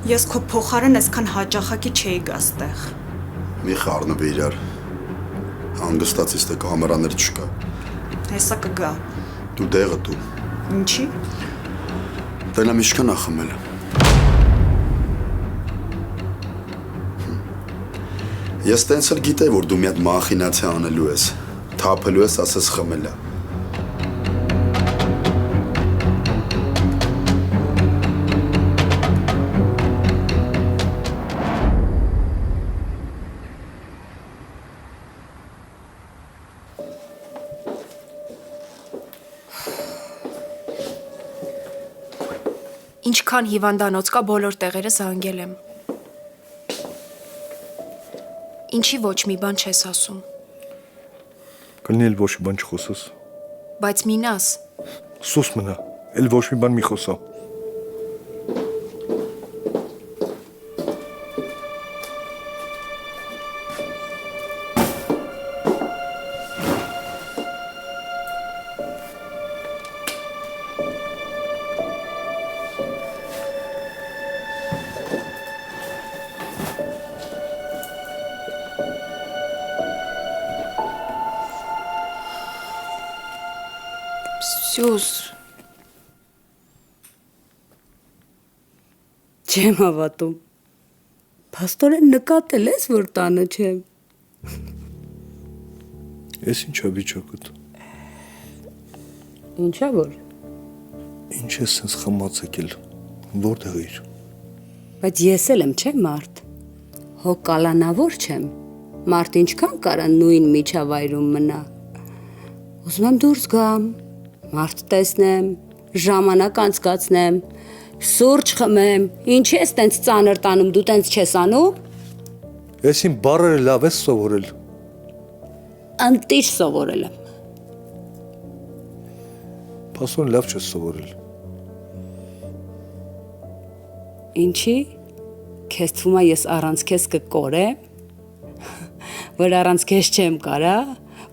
Ես քո փոխարեն այսքան հաճախակի չէի գա ստեղ։ Մի խառնվի իրար։ Հանգստացից թե կամերաներ չկա։ Հեսա կգա։ Դու դեղը դու։ Ինչի։ Տենամ ինչքան ա խմել։ Ես տենց էլ գիտեի, որ դու մի հատ մախինացիա անելու ես։ Թափելու ես, ասես խմելա։ Ինչքան հիվանդանոց կա, բոլոր տեղերը զանգել եմ։ Ինչի ոչ մի բան չես ասում։ Կլինի էլ ոչ մի բան չխոսես։ Բայց մինաս։ Սուս մնա, էլ ոչ մի բան մի խոսա։ Սյուս։ Չեմ հավատում։ Փաստորեն նկատել ես, որ տանը չեմ։ Ես ինչա վիճակդ։ Ինչա որ։ Ինչ ես սենց խմած եկել, որտեղ էիր։ Բայց ես էլ եմ, չէ՞ մարդ։ Հո կալանավոր չեմ։ Մարդ ինչքան կարա նույն միջավայրում մնա։ Ուզում եմ դուրս գամ, մարդ տեսնեմ, ժամանակ անցկացնեմ, սուրճ խմեմ, ինչի ես տենց ծանր տանում, դու տենց չես անում։ Ես իմ բառերը լավ ես սովորել։ Ընտիր սովորել եմ։ Փաստորեն լավ չես սովորել։ Ինչի։ Քեզ թվում է ես առանց քեզ կկորեմ, որ առանց քեզ չեմ կարա,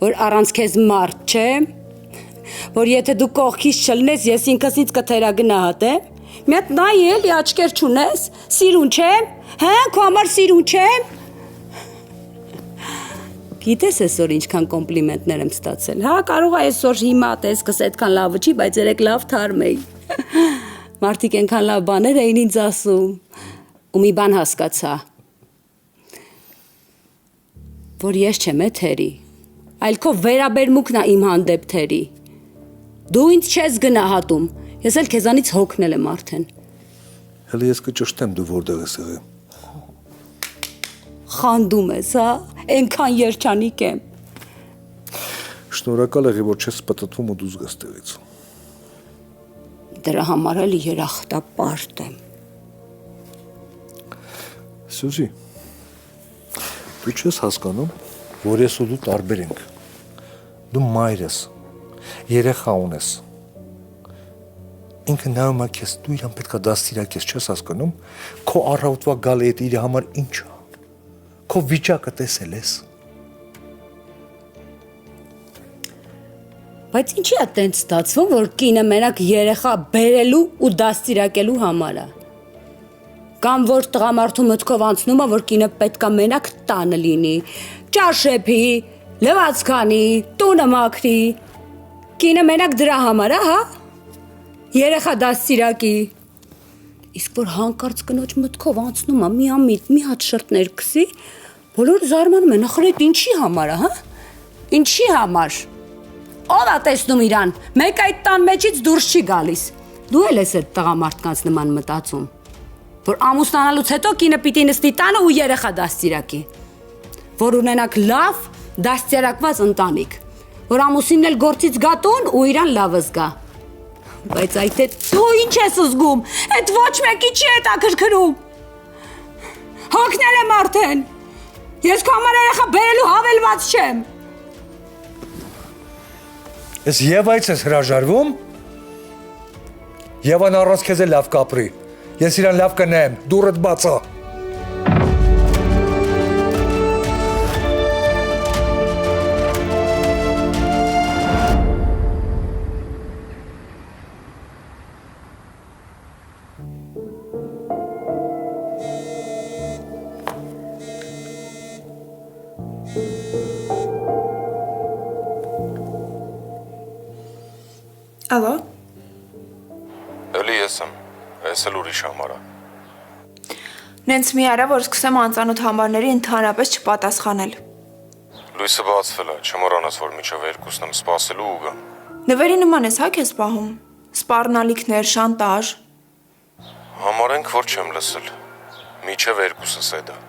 որ առանց քեզ մարդ չեմ, որ եթե դու կողքից չլնես, ես ինքսից կթերագնահատեմ։ Մի հատ նայ էլի աչքեր չունես, սիրուն չեմ, հա, քո համար սիրուն չեմ։ Գիտես այսօր ինչքան կոմպլիմենտներ եմ ստացել, հա, կարող է այսօր հիմա տեսքս այդքան լավը չի, բայց երեք լավ թարմ էի։ Մարդիկ այնքան լավ բաներ էին ինձ ասում, ու մի բան հասկացա, որ ես չեմ թերի, այլ քո վերաբերմունքն է իմ հանդեպ թերի։ Դու ինձ չես գնահատում, ես էլ քեզանից հոգնել եմ արդեն։ Հələ ես կճշտեմ դու որտեղ ես եղել։ Խանդում ես, հա, այնքան երջանիկ եմ։ Շնորհակալ եղի, որ չես պտտվում ու դուրս գաս տեղից։ Դրա համար էլ երախտապարտ եմ։ Սյուզի, դու չես հասկանում, որ ես ու դու տարբեր ենք։ Դու մայր ես, երեխա ունես։ Ինքը նայում է քեզ, դու իրան պետք է դաստիարակես, չես հասկանում, քո առավոտվա գալը այդ իր համար ինչ է։ Քո վիճակը տեսել ես։ Բայց ինչի է տենց ստացվում, որ կինը մենակ երեխա բերելու ու դաստիարակելու համար է։ Կամ որ տղամարդու մտքով անցնում է, որ կինը պետք է մենակ տանը լինի, ճաշեփի, լվացքանի, տունը մաքրի։ Կինը մենակ դրա համար է, հա։ Երեխա դաստիարակի։ Իսկ որ հանկարծ կնոջ մտքով անցնում է մի ամիտ, մի հատ շրթներ քսի, բոլորը զարմանում են, ախր այդ ինչի համար է, հա։ Ինչի համար։ Ով է տեսնում իրան, մեկ այդ տան մեջից դուրս չի գալիս։ Դու էլ ես այդ տղամարդկանց նման մտածում, որ ամուսնանալուց հետո կինը պիտի նստի տանը ու երեխա դաստիարակի, որ ունենաք լավ դաստիարակված ընտանիք, որ ամուսինն էլ գործից գա տուն ու իրան լավը զգա։ Բայց այդ է դու ինչ ես զգում, այդ ոչ մեկի չի հետաքրքրում։ Հոգնել եմ արդեն։ Ես քո համար երեխա բերելու հավելված չեմ։ Ես Եվայից ես հրաժարվում։ Եվան առանց քեզ է լավ կապրի։ Ես իրան լավ կնեմ, դուրդ բացա։ Ալո։ Էլի ես եմ, ես էլ ուրիշ համար է։ Նենց մի արա, որ սկսեմ անծանոթ համարների ընդհանրապես չպատասխանել։ Լույսը բացվել է, չմոռանաս, որ միջով երկուսն եմ սպասելու ու գամ։ Նվերի նման ես հա քեզ պահում։ Սպառնալիքներ, շանտաժ։ Համարենք, որ չեմ լսել։ Միջև երկուսս է դա։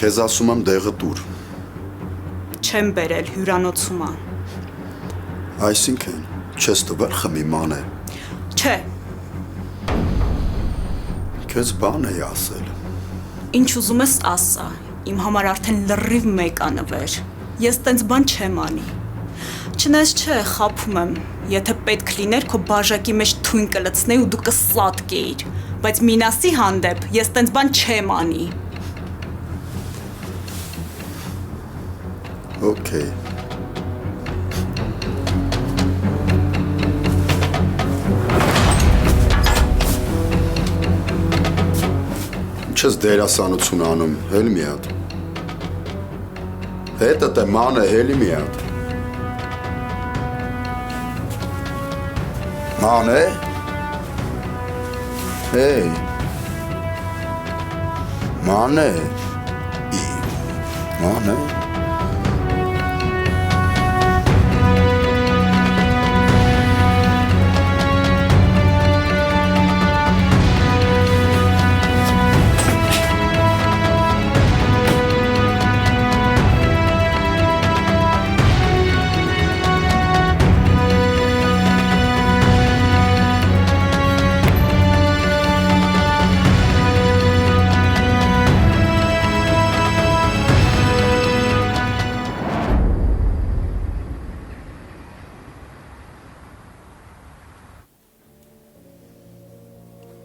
Քեզ ասում եմ դեղը տուր։ Չեմ բերել հյուրանոցումա։ Այսինքն, չես տվել խմի ման է։ Չէ, Քեզ բան է ասել։ ինչ ուզում ես ասա։ Իմ համար արդեն լրիվ մեկ անվեր։ Ես տենց բան չեմ անի։ Չնայած չէ, խաբում եմ։ Եթե պետք լիներ, քո բաժակի մեջ թույն կլցնեի ու դու կսլատկեիր, բայց Մինասի հանդեպ ես տենց բան չեմ անի։ Okay. Չես դերասանություն անում, հել մի հատ։ Հետդ է ման է, հելի մի հատ։ Ման է։ Հեյ։ Ման է։ Ման է։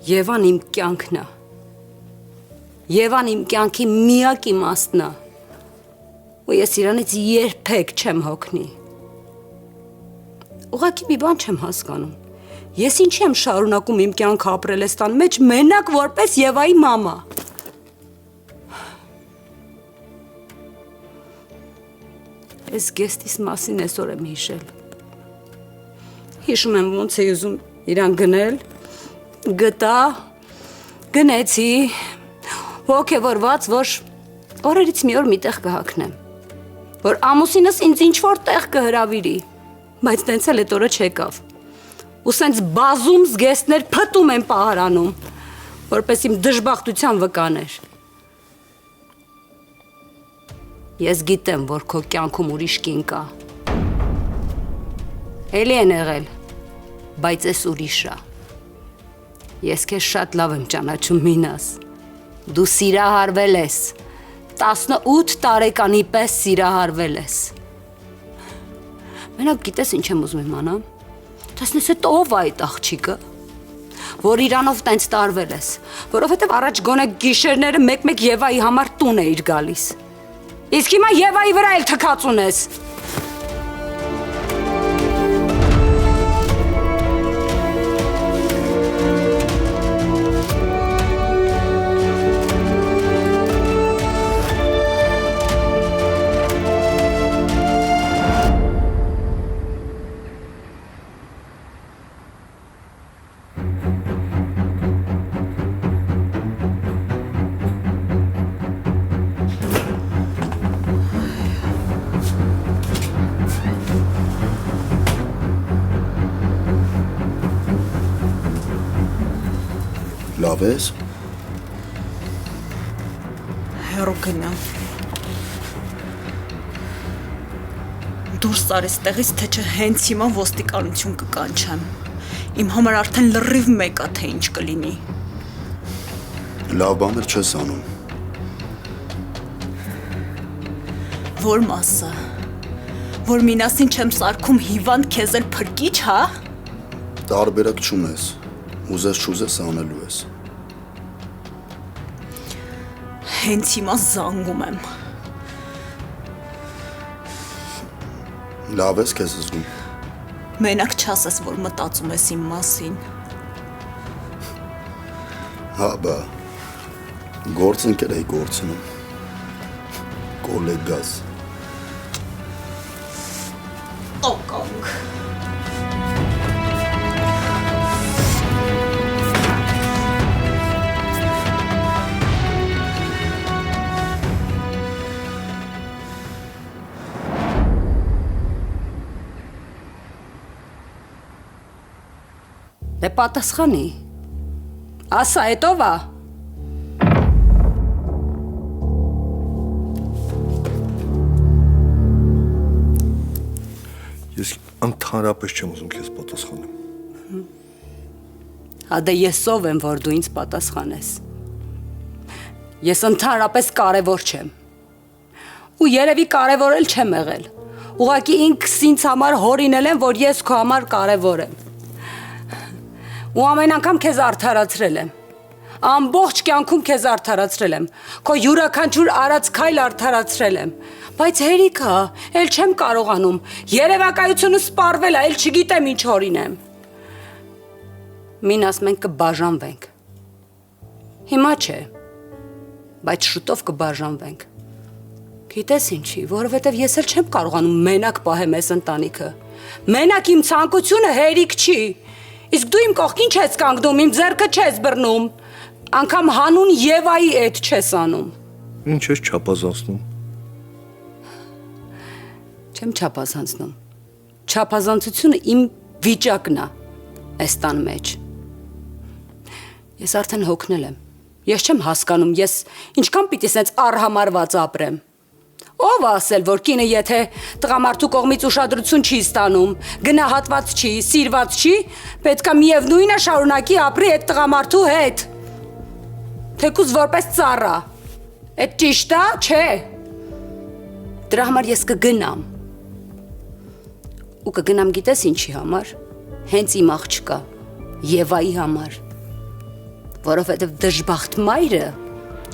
Եվան իմ կյանքն է։ Եվան իմ կյանքի միակ իմաստն է։ Ու ես իրանից երբեք չեմ հոգնի։ Ուղղակի մի բան չեմ հասկանում։ Ես ինչի եմ շարունակում իմ կյանքը ապրել այս տան մեջ մենակ որպես Եվայի մամա։ Այս գեստիս մասին այսօր եմ հիշել։ Հիշում եմ ոնց է ուզում իրան գնել, գտա, գնեցի, ոգևորված, որ օրերից մի օր միտեղ կհագնեմ, որ ամուսինս ինձ ինչ-որ տեղ կհրավիրի, բայց տենց էլ էտ օրը չեկավ, ու սենց բազում զգեստներ փտում են պահարանում, որպես իմ դժբախտության վկաներ։ Ես գիտեմ, որ քո կյանքում ուրիշ կին կա, էլի են եղել, բայց ես ուրիշ է։ Ես քեզ շատ լավ եմ ճանաչում, Մինաս, դու սիրահարվել ես, 18 տարեկանի պես սիրահարվել ես։ Մենակ գիտես ինչ եմ ուզում իմանամ, տեսնես էդ ով է այդ աղջիկը, որ իրանով տենց տարվել ես, որովհետև առաջ գոնե գիշերները մեկ-մեկ Եվայի համար տուն էիր գալիս, իսկ հիմա Եվայի վրա էլ թքած ունես։ Լավ ես։ Հեռու գնա։ Դուրս արես տեղից, թե չէ հենց հիմա ոստիկանություն կկանչեմ։ Իմ համար արդեն լրիվ մեկ է, թե ինչ կլինի։ Լավ բաներ չես անում։ Որ մասը։ Որ Մինասին չեմ սարքում հիվանդ քեզ էլ փրկիչ, հա։ Տարբերակ չունես։ Ուզես չուզես անելու ես։ Հենց հիմա զանգում եմ։ Լավ ես քեզ զգում։ Մենակ չասես, որ մտածում ես իմ մասին։ Հա, բա գործընկեր էի գործնում։ Կոլեգաս։ Օկոնք։ Դե պատասխանի։ Ասա, էտով է։ Ես ընդհանրապես չեմ ուզում քեզ պատասխանեմ։ Հա դե ես ով եմ, որ դու ինձ պատասխանես։ Ես ընդհանրապես կարևոր չեմ։ Ու երևի կարևոր էլ չեմ եղել։ Ուղղակի ինքս ինձ համար հորինել եմ, որ ես քո համար կարևոր եմ։ Ու ամեն անգամ քեզ արդարացրել եմ։ Ամբողջ կյանքում քեզ արդարացրել եմ։ Քո յուրաքանչյուր արած քայլ արդարացրել եմ։ Բայց հերիքա, էլ չեմ կարողանում։ Երևակայությունը սպառվել է, էլ չգիտեմ ինչ հորինեմ։ Մինաս մենք կբաժանվենք։ Հիմա չէ, բայց շուտով կբաժանվենք։ Գիտես ինչի, որովհետև ես էլ չեմ կարողանում մենակ պահեմ այս ընտանիքը։ Մենակ իմ ցանկությունը հերիք չի։ Իսկ դու իմ կողքին չես կանգնում, իմ ձեռքը չես բռնում, անգամ հանուն Եվայի էդ չես անում։ Ինչ ես չափազանցնում։ Չեմ չափազանցնում։ Չափազանցությունը իմ վիճակն է այս տան մեջ։ Ես արդեն հոգնել եմ։ Ես չեմ հասկանում, ես ինչքան պիտի սենց առհամարված ապրեմ։ Ով ասել, որ կինը եթե տղամարդու կողմից ուշադրություն չի ստանում, գնահատված չի, սիրված չի, պետք է միևնույնը շարունակի ապրի այդ տղամարդու հետ։ Թեկուզ որպես ծառա։ Այդ ճիշտ է, չէ։ Դրա համար ես կգնամ։ Ու կգնամ գիտես ինչի համար։ Հենց իմ աղջկա, Եվայի համար։ Որովհետև դժբախտ մայրը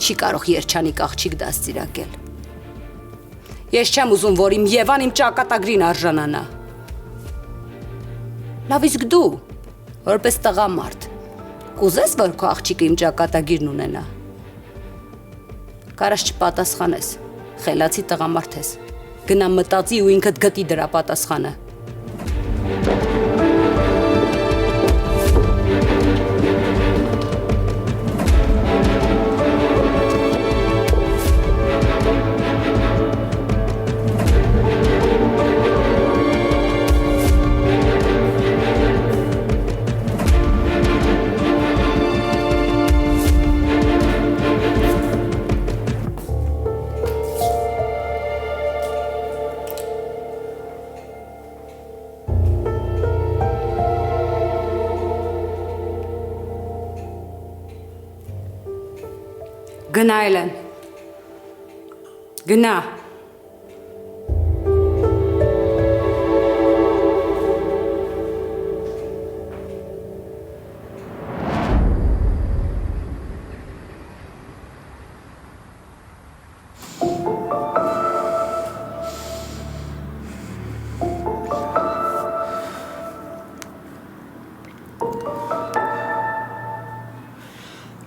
չի կարող երջանիկ աղջիկ դաստիարակել։ Ես չեմ ուզում, որ իմ Եվան իմ ճակատագրին արժանանա։ Լավ իսկ դու, որպես տղամարդ, կուզես, որ քո աղջիկը իմ ճակատագիրն ունենա։ Կարաս չպատասխանես, խելացի տղամարդ ես։ Գնա մտածի ու ինքդ գտի դրա պատասխանը։ Գնա Էլեն, գնա։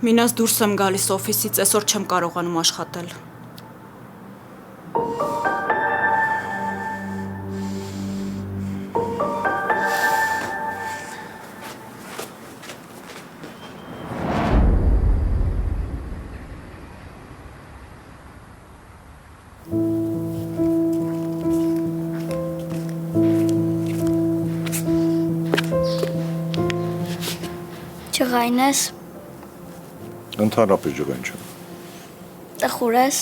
Մինաս դուրս եմ գալիս օֆիսից, այսօր չեմ կարողանում աշխատել։ Ջղայն ես, Ընդհանրապես ջղայն չեմ։ տխուր ես,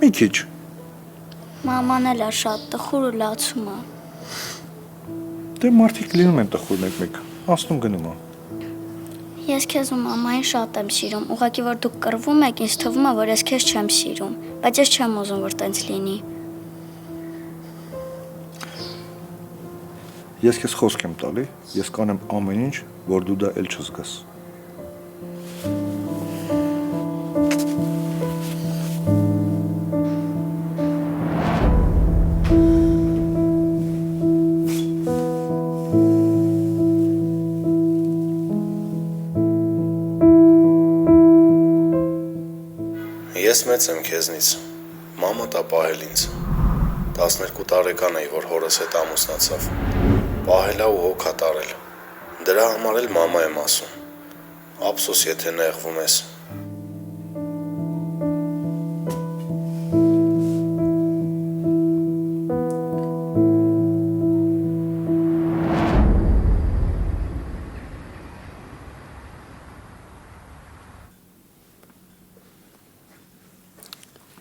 Մի քիչ։ մաման էլ է շատ տխուր ու լացում է։ Դե մարդիկ լինում են տխուր մեկ-մեկ, ասնում գնում է։ Ես քեզ ու մամային շատ եմ սիրում, ուղղակի որ դուք կռվում եք, ինձ թվում է, որ ես քեզ չեմ սիրում, բայց ես չեմ ուզում, որ տենց լինի։ Ես քեզ խոսք եմ տալի, ես կանեմ ամեն ինչ, որ դու դա էլ չզգաս։ Ես մեծ եմ քեզնից։ Մամա տա պահել ինձ։ 12 տարեկան էի, որ հորս հետ ամուսնացավ։ Պահելա ու հոգա տարել։ Դրա համար էլ մամա եմ ասում։ Ափսոս, եթե նեղվում ես։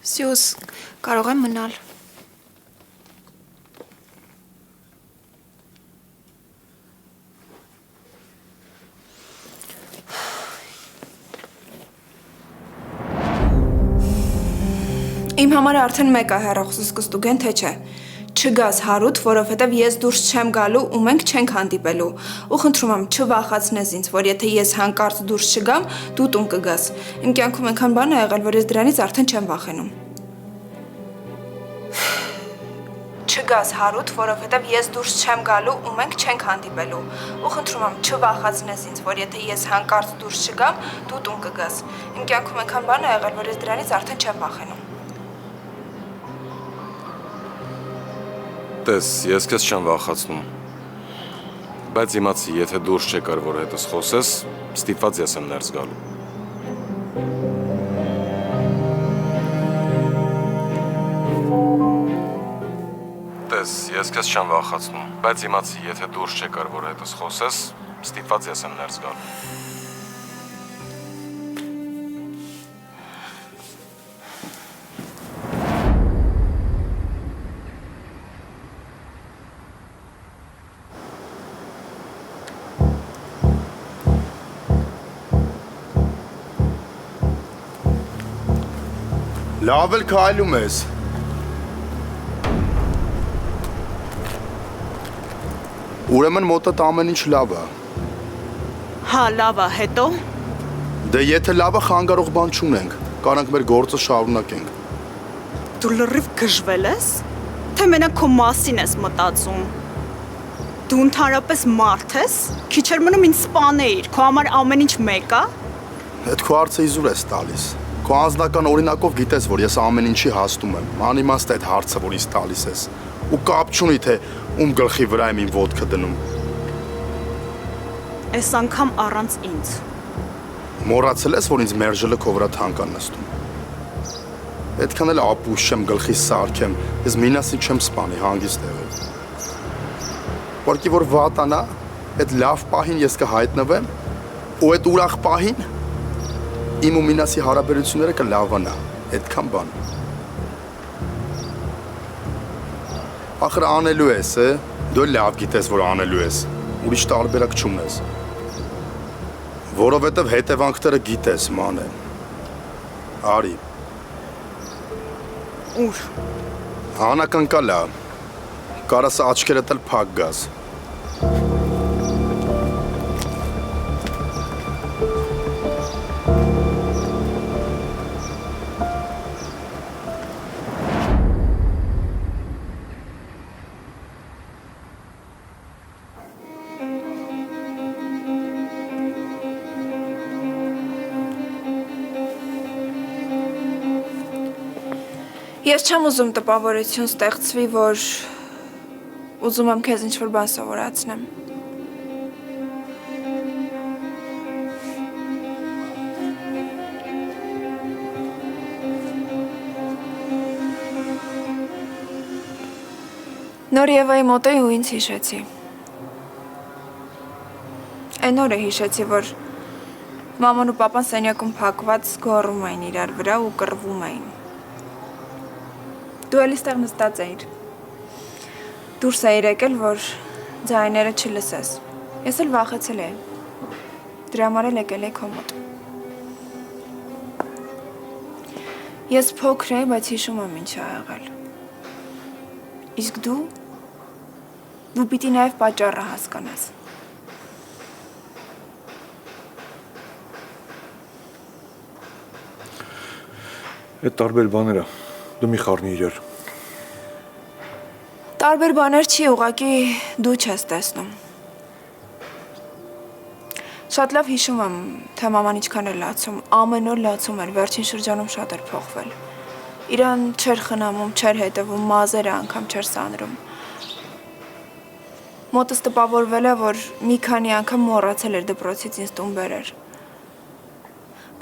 Սյուս, կարող եմ մնալ։ Իմ համար արդեն մեկ է հեռախոսս կստուգեն, թե չէ։ Չգաս հարութ, որովհետև ես դուրս չեմ գալու ու մենք չենք հանդիպելու։ Ու խնդրում եմ, չվախացնես ինձ, որ եթե ես հանկարծ դուրս չգամ, դու տուն կգաս։ Իմ կյանքում այնքան բան է եղել, որ ես դրանից արդեն չեմ վախենում։ Չգաս հարութ, որովհետև ես դուրս չեմ գալու ու մենք չենք հանդիպելու։ Ու խնդրում եմ, չվախացնես ինձ, որ եթե ես հանկարծ դուրս չգամ, դու տուն կգաս։ Իմ կյանքում այնքան բան է եղել, որ ես դրանից արդեն չեմ վախենում։ Տես, ես քեզ չեմ վախացնում։ Բայց իմացի, եթե դուրս չեկար, որ հետս խոսես, ստիպված ես եմ ներս գալու։ Տես, ես քեզ չեմ վախացնում, բայց իմացի, եթե դուրս չեկար, որ հետս խոսես, ստիպված ես եմ ներս գալու։ Լավ էլ քայլում ես։ Ուրեմն մոտդ ամեն ինչ լավ է։ Հա, լավ է, հետո։ Դե եթե լավ է, խանգարող բան չունենք։ Կարանք մեր գործը շարունակենք։ Դու լրիվ գժվել ես, թե մենակ քո մասին ես մտածում։ Դու ընդհանրապես մարդ ես, քիչ էր մնում ինձ սպանեիր, քո համար ամեն ինչ մեկ է։ Այդ քո հարցը իզուր ես տալիս։ Քո անձնական օրինակով գիտես, որ ես ամեն ինչի հասնում եմ։ Անիմաստ է այդ հարցը, որ ինձ տալիս ես։ Ու կապ չունի, թե ում գլխի վրա եմ իմ ոտքը դնում։ Այս անգամ առանց ինձ։ Մոռացել ես, որ ինձ մերժելը քո վրա թանկ է նստում։ Այդքան էլ ապուշ չեմ գլխիս սարքեմ, ես մինասին չեմ սպանի հանգիստ եղել։ Որքի որ վատանա, այդ լավ պահին ես կհայտնվեմ, ու այդ ուրախ պահին իմ ու Մինասի հարաբերությունները կլավանա, այդքան բան։ Ախր անելու ես, դու լավ գիտես, որ անելու ես, ուրիշ տարբերակ չունես։ Որովհետև հետևանքները գիտես, ման է։ Արի։ Ուր։ Անակնկալ է, կարաս աչքերդ էլ փակ գաս։ Ես չեմ ուզում տպավորություն ստեղծվի, որ ուզում եմ քեզ ինչ-որ բան սովորացնեմ։ Նոր Եվայի մոտ էի ու ինձ հիշեցի։ Այն օրը հիշեցի, որ մաման ու պապան սենյակում փակված գոռում էին իրար վրա ու կռվում էին։ Դու էլի ստեղ նստած էիր։ Դուրս էիր եկել, որ ձայները չլսես։ Ես էլ վախեցել եմ։ Դրա համար էլ եկել էի քո մոտ։ Ես փոքր էի, բայց հիշում եմ ինչ ա եղել։ Իսկ դու պիտի նաև պատճառը հասկանաս։ Այդ տարբեր բաները դու մի խառնի իրար։ Տարբեր բաներ չի, ուղղակի դու չես տեսնում։ Շատ լավ հիշում եմ, թե մաման ինչքան էր լացում, ամեն օր լացում էր, վերջին շրջանում շատ էր փոխվել։ Իրան չէր խնամում, չէր հետևում, մազերը անգամ չէր սանրում։ Մոտս տպավորվել է, որ մի քանի անգամ մոռացել էր դպրոցից ինձ տուն բերեր։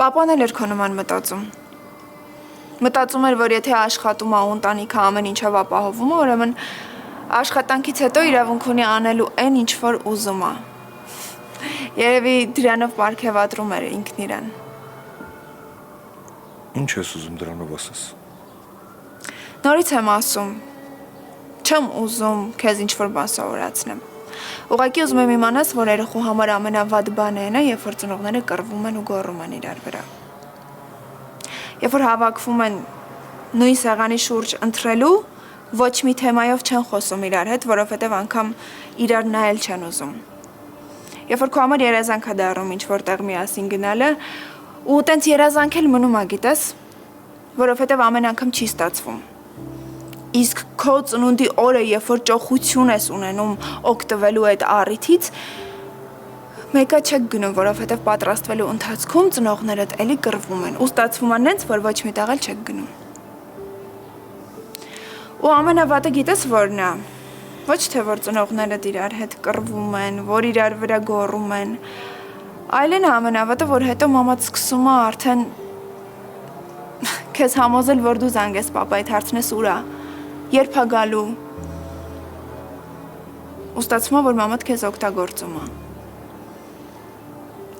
Պապան էլ էր քո նման մտածում։ Մտածում էր, որ եթե աշխատում ա ու ընտանիքը ամեն ինչով ապահովում է, ուրեմն աշխատանքից հետո իրավունք ունի անելու այն ինչ որ ուզում է։ Երևի դրանով պարգևատրում էր ինքն իրան։ Ինչ ես ուզում դրանով ասես։ Նորից եմ ասում, չեմ ուզում քեզ ինչ-որ բան սովորացնեմ։ Ուղղակի ուզում եմ իմանաս, որ երեխու համար ամենավատ բանը այն է, երբ որ ծնողները կռվում են ու գոռում են իրար վրա։ Երբ որ հավաքվում են նույն սեղանի շուրջ ընթրելու, ոչ մի թեմայով չեն խոսում իրար հետ, որովհետև անգամ իրար նայել չեն ուզում։ Երբ որ քո համար երազանք է դառնում ինչ-որտեղ միասին գնալը, ու տենց երազանքել մնում է, գիտես, որովհետև ամեն անգամ չի ստացվում։ Իսկ քո ծնունդի օրը, երբ որ ճոխություն ես ունենում օգտվելու այդ առիթից, մեկը չեք գնում, որովհետև պատրաստվելու ընթացքում ծնողներդ էլի կռվում են, ու ստացվում է նենց, որ ոչ մի տեղ էլ չեք գնում։ Ու ամենավատը գիտես որն է։ Ոչ թե որ ծնողներդ իրար հետ կռվում են, որ իրար վրա գոռում են, այլ այն ամենավատը, որ հետո մամադ սկսում է արդեն քեզ համոզել, որ դու զանգես պապայիդ հարցնես ուր է, երբ է գալու։ Ու ստացվում է, որ մամադ քեզ օգտագործում է։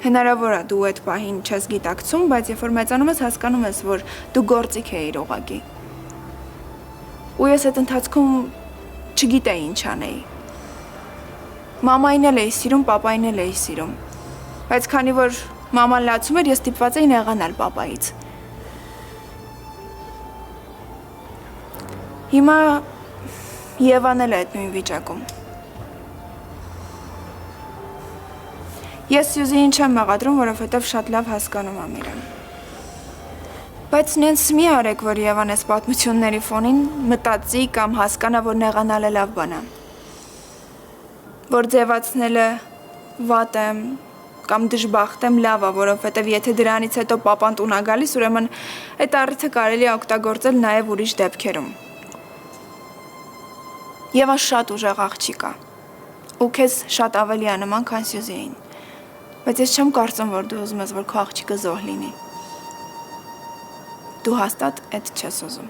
Հնարավոր է դու այդ պահին չես գիտակցում, բայց երբ որ մեծանում ես, հասկանում ես, որ դու գործիք էիր ուղղակի։ Ու ես այդ ընթացքում չգիտեի ինչ անեի։ Մամային էլ էի սիրում, պապային էլ էի սիրում։ Բայց քանի որ մաման լացում էր, ես ստիպված էի նեղանալ պապայից։ Հիմա Եվան էլ է այդ նույն վիճակում։ Ես Սյուզիին չեմ մեղադրում, որովհետև շատ լավ հասկանում եմ իրան։ Բայց նենց մի արեք, որ Եվան այս պատմությունների ֆոնին մտածի կամ հասկանա, որ նեղանալը լավ բան է։ Որ ձևացնելը վատ եմ կամ դժբախտ եմ լավ է, որովհետև եթե դրանից հետո պապան տուն է գալիս, ուրեմն այդ առիթը կարելի է օգտագործել նաև ուրիշ դեպքերում։ Եվան շատ ուժեղ աղջիկ է, ու քեզ շատ ավելի է նման, քան Սյուզիին։ Բայց ես չեմ կարծում, որ դու ուզում ես, որ քո աղջիկը զոհ լինի։ Դու հաստատ այդ չես ուզում։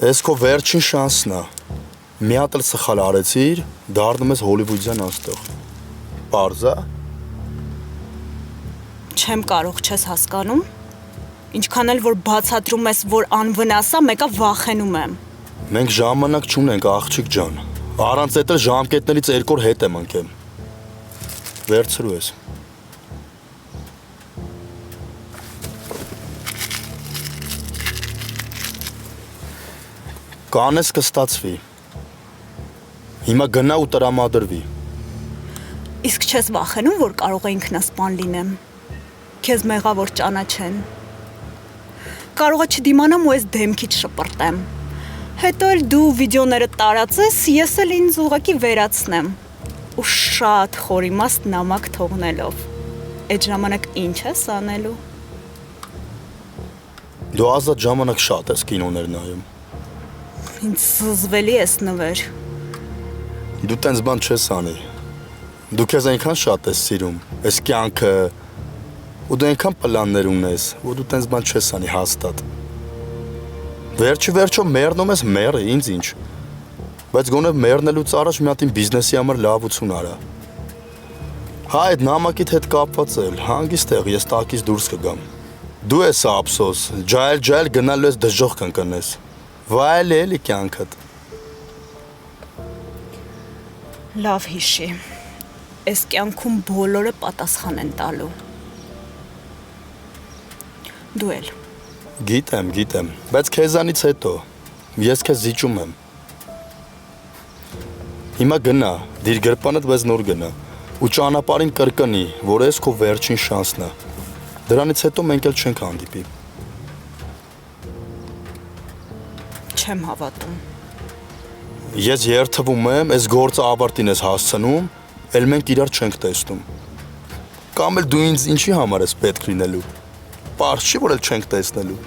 Այս քո վերջին շանսն է։ Մի հատ էլ սխալ արեցիր, դառնում ես հոլիվուդյան աստղ։ Պարզ է։ Չեմ կարող, չես հասկանում։ Ինչքան էլ որ բացատրում ես, որ անվնաս է, մեկը վախենում եմ։ Մենք ժամանակ չունենք, աղջիկ ջան։ Առանց այդ ժամկետներից 2 օր հետ եմ ընկեմ։ Վերցրու ես։ Կանես կստացվի։ Հիմա գնա ու տրամադրվի։ Իսկ չես վախենում, որ կարող է ինքնասպան լինեմ։ Քեզ մեղավոր ճանաչեն։ Կարող է չդիմանամ ու ես դեմքից շպրտեմ։ Հետո էլ դու վիդեոները տարածես, ես էլ ինձ ուղղակի վերացնեմ։ Ու շատ խորիմաստ նամակ թողնելով։ Այդ ժամանակ ինչ ես անելու։ Դու ազատ ժամանակ շատ ես կինոներ նայում։ Ինձ զզվելի ես նվեր։ Դու տենց բան չես անի։ Դու քեզ այնքան շատ ես սիրում, այս կյանքը, ու դու այնքան պլաններ ունես, որ դու տենց բան չես անի հաստատ։ Վերջի վերջո մեռնում ես մեռը, ինձ ինչ։ Բայց գոնե մեռնելուց առաջ մի հատ իմ բիզնեսի համար լավություն արա։ Հա այդ նամակիդ հետ կապված էլ, հանգիստ եղ ես տակից դուրս կգամ։ Դու ես ափսոս, ջայլ գնալու ես դժոխք կընկնես։ Վայել էլի կյանքդ։ Լավ հիշի, այս կյանքում բոլորը պատասխան են տալու։ Դու էլ։ Գիտեմ, բայց քեզանից հետո ես քեզ զիջում եմ։ Հիմա գնա, դիր գրպանդ բայց նոր գնա, ու ճանապարհին կրկնի, որ ես քո վերջին շանսն է։ Դրանից հետո մենք էլ չենք հանդիպի։ Չեմ հավատում։ Ես երթվում եմ, այս գործը ավարտին ես հասցնում, էլ մենք իրար չենք տեսնում։ Կամ էլ դու ինձ ինչի համար ես պետք լինելու։ Պարզ չի, որ էլ չենք տեսնելու։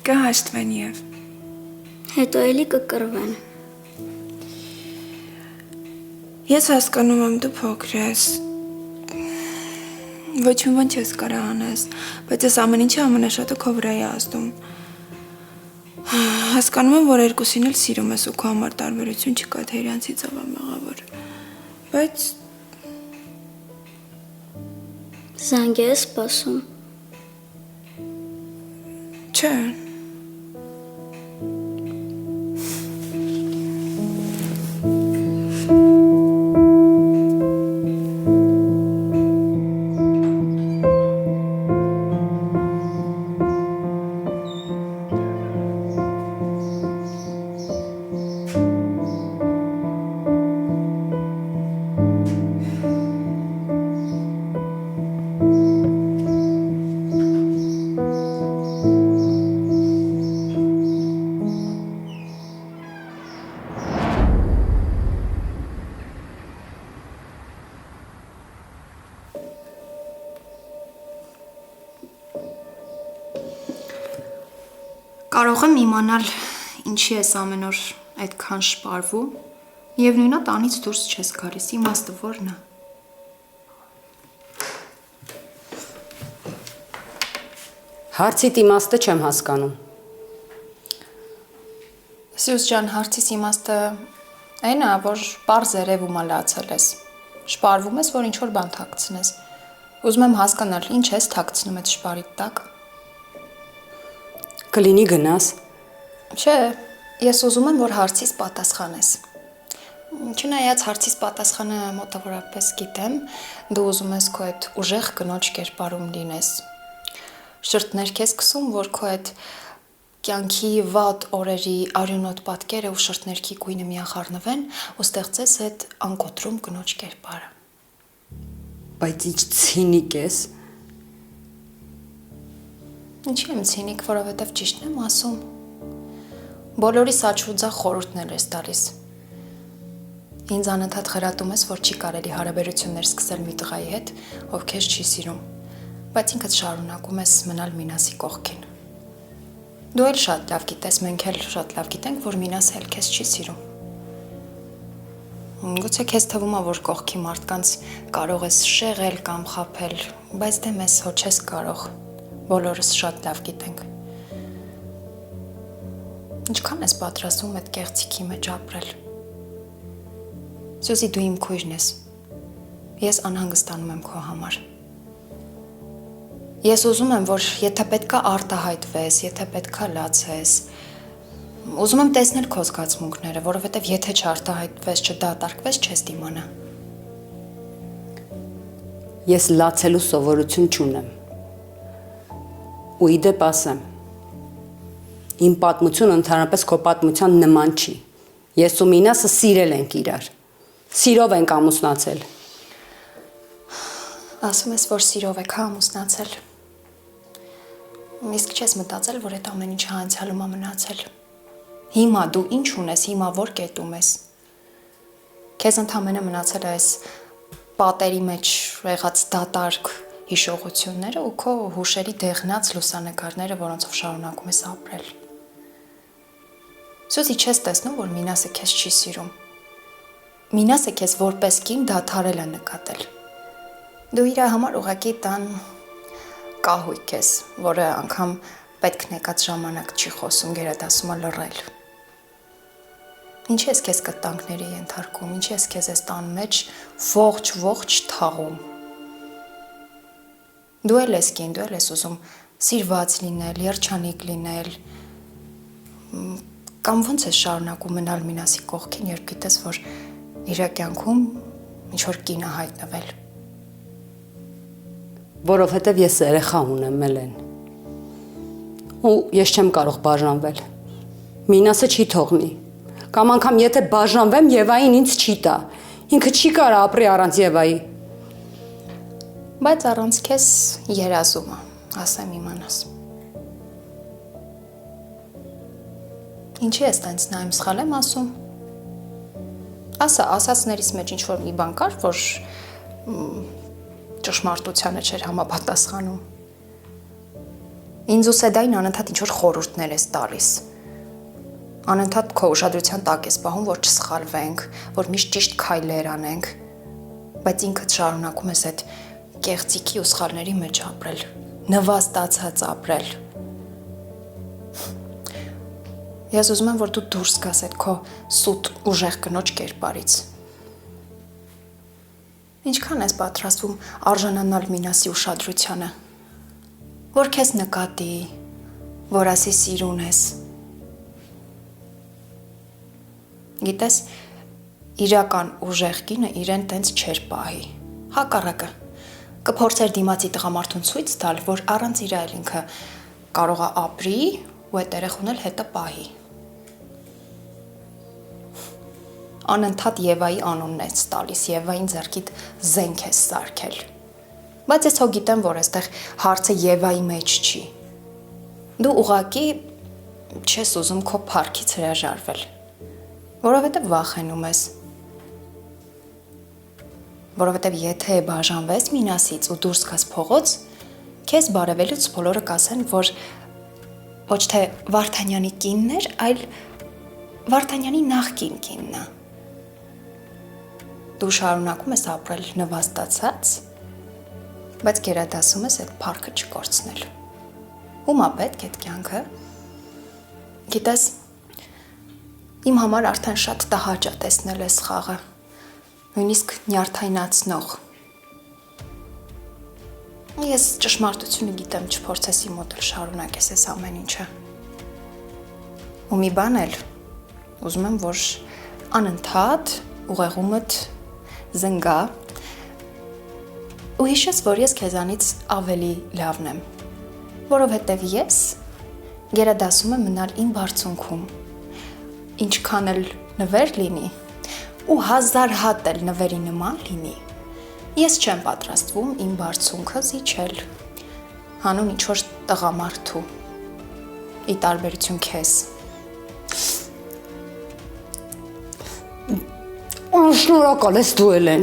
Կհաշտվեն եւ Հետո էլի կկռվեն։ Ես հասկանում եմ դու փոքր ես։ Ոչ մի բան չես կարող անես, բայց այս ամեն ինչը ամենաշատը քո վրա է ազդում։ Հասկանում եմ, որ երկուսին էլ սիրում ես ու քո համար տարբերություն չկա, թե իրանցից ով է մեղավոր։ Բայց Զանգ ես սպասում։ չէ։ Կարող եմ իմանալ ինչի ես ամեն օր այդքան շպարվում եւ նույնա տանից դուրս չես գալիս, իմաստը որն է։ Հարցիդ իմաստը չեմ հասկանում։ Սյուզ ջան, հարցիս իմաստը այն է, որ պարզ երևում է լացել ես։ Շպարվում ես, որ ինչ որ բան թաքցնես։ Ուզում եմ հասկանալ, ինչ ես թաքցնում այդ շպարիդ տակ։ Կլինի գնաս։ Չէ, ես ուզում եմ, որ հարցիս պատասխանես։ Չնայած հարցիս պատասխանը մոտավորապես գիտեմ, դու ուզում ես քո այդ ուժեղ կնոջ կերպարում լինես։ Շրթներ քեզ քսում, որ քո այդ կյանքի վատ օրերի արյունոտ պատկերը ու շրթներքի գույնը միախառնվեն ու ստեղծես այդ անկոտրում կնոջ կերպարը։ Բայց ինչ ցինիկ ես։ Ինչի եմ ցինիկ, որովհետև ճիշտն եմ ասում։ Բոլորի սաչուձախ խորհուրդներ ես տալիս։ Ինձ անընդհատ խրատում ես, որ չի կարելի հարաբերություններ սկսել մի տղայի հետ, ով քեզ չի սիրում, բայց ինքդ շարունակում ես մնալ Մինասի կողքին։ Դու էլ շատ լավ գիտես, մենք էլ շատ լավ գիտենք, որ Մինասը էլ քեզ չի սիրում։ Գուցե քեզ թվում է, որ կողքի մարդկանց կարող ես շեղել կամ խաբել, բայց դե մեզ հո չես կարող։ Բոլորս շատ լավ գիտենք։ Ինչքան ես պատրաստվում այդ կեղծիքի մեջ ապրել։ Սուզի, դու իմ քույրն ես։ Ես անհանգստանում եմ քո համար։ Ես ուզում եմ, որ եթե պետքա արտահայտվես, եթե պետքա լացես, ուզում եմ տեսնել քո զգացմունքները, որովհետև եթե չարտահայտվես, չդատարկվես, չես դիմանա։ Ես լացելու սովորություն չունեմ։ Ու իդեպ ասեմ, իմ պատմությունը ընդհանրապես քո պատմության նման չի։ Ես ու Մինասը սիրել ենք իրար։ Սիրով ենք ամուսնացել։ Ասում ես, որ սիրով եք ամուսնացել։ Իսկ չես մտածել, որ այդ ամեն ինչը անցյալում է մնացել։ Հիմա դու ինչ ունես, հիմա որ կետում ես։ Քեզ ընդամենը մնացել է այս պատերի մեջ եղած դատարկ հիշողությունները ու քո հուշերի դեղնած լուսանկարները, որոնցով շարունակում ես ապրել։ Սուզի, չես տեսնում, որ Մինասը քեզ չի սիրում։ Մինասը քեզ որպես կին դադարել է նկատել։ Դու իր համար ուղղակի տան կահույք ես, որը անգամ պետք նեկած ժամանակ չի խոսում, գերադասում է լռել։ Ինչ ես քեզ կտանքների ենթարկում, ինչ ես քեզ այս տան մեջ ողջ թաղում։ Դու էլ ես կին, դու էլ ես ուզում սիրված լինել, երջանիկ լինել, կամ ոնց ես շարունակում մնալ Մինասի կողքին, երբ գիտես, որ իր կյանքում ինչ-որ կին է հայտնվել։ Որովհետև ես երեխա ունեմ, Մելեն։ Ու ես չեմ կարող բաժանվել։ Մինասը չի թողնի։ Կամ անգամ եթե բաժանվեմ, Եվային ինձ չի տա։ Ինքը չի կարա ապրի առանց Եվայի։ Բայց առանց քեզ երազում է, ասեմ իմանաս։ Ինչի ես տենց նայում, սխալ եմ ասում։ Ասա, ասածներից մեջ ինչ-որ մի բան կար, որ ճշմարտությանը չէր համապատասխանում։ Ինձ ու Սեդային անընդհատ ինչ-որ խորհուրդներ ես տալիս։ Անընդհատ քո ուշադրության տակ ես պահում, որ չսխալվենք, որ միշտ ճիշտ քայլեր անենք, բայց ինքդ շարունակում ես այդ կեղծիքի ու սխալների մեջ ապրել, նվաստացած ապրել։ Ես ուզում եմ, որ դու դուրս գաս այդ քո սուտ ուժեղ կնոջ կերպարից։ Ինչքան ես պատրաստվում արժանանալ Մինասի ուշադրությանը, որ քեզ նկատի, որ ասի սիրուն ես։ Գիտես, իրական ուժեղ կինը իրեն տենց չեր պահի։ Հակառակը, կփորձեր դիմացի տղամարդուն ցույց տալ, որ առանց իր այլ ինքը կարող է ապրի ու այդ երեխուն էլ հետը պահի։ Անընդհատ Եվայի անունն ես տալիս, Եվային ձեռքիդ զենք ես սարքել։ Բայց ես հո գիտեմ, որ այստեղ հարցը Եվայի մեջ չի։ Դու ուղղակի չես ուզում քո փառքից հրաժարվել, որովհետև վախենում ես։ Որովհետև եթե բաժանվես Մինասից ու դուրս գաս փողոց, քեզ բարևելուց բոլորը կասեն, որ ոչ թե Վարդանյանի կինն էր, այլ Վարդանյանի նախկին կինն է։ Դու շարունակում ես ապրել նվաստացած, բայց գերադասում ես այդ փառքը չկորցնել։ Ումա պետք է այդ կյանքը։ Գիտես, իմ համար արդեն շատ տհաճ է տեսնել այս խաղը, նույնիսկ նյարդայնացնող։ Ես ճշմարտությունը գիտեմ, չփորձես իմ մոտ էլ շարունակես այս ամեն ինչը։ Ու մի բան էլ, ուզում եմ, որ անընդհատ ուղեղումդ զնգա ու հիշես, որ ես քեզանից ավելի լավն եմ, որովհետև ես գերադասում եմ մնալ իմ բարձունքում, ինչքան էլ նվեր լինի ու 1000 հատ էլ նվերի նման լինի, ես չեմ պատրաստվում իմ բարձունքը զիջել, հանուն ինչ-որ տղամարդու, ի տարբերություն քեզ։ Շնորհակալ ես դու Էլեն։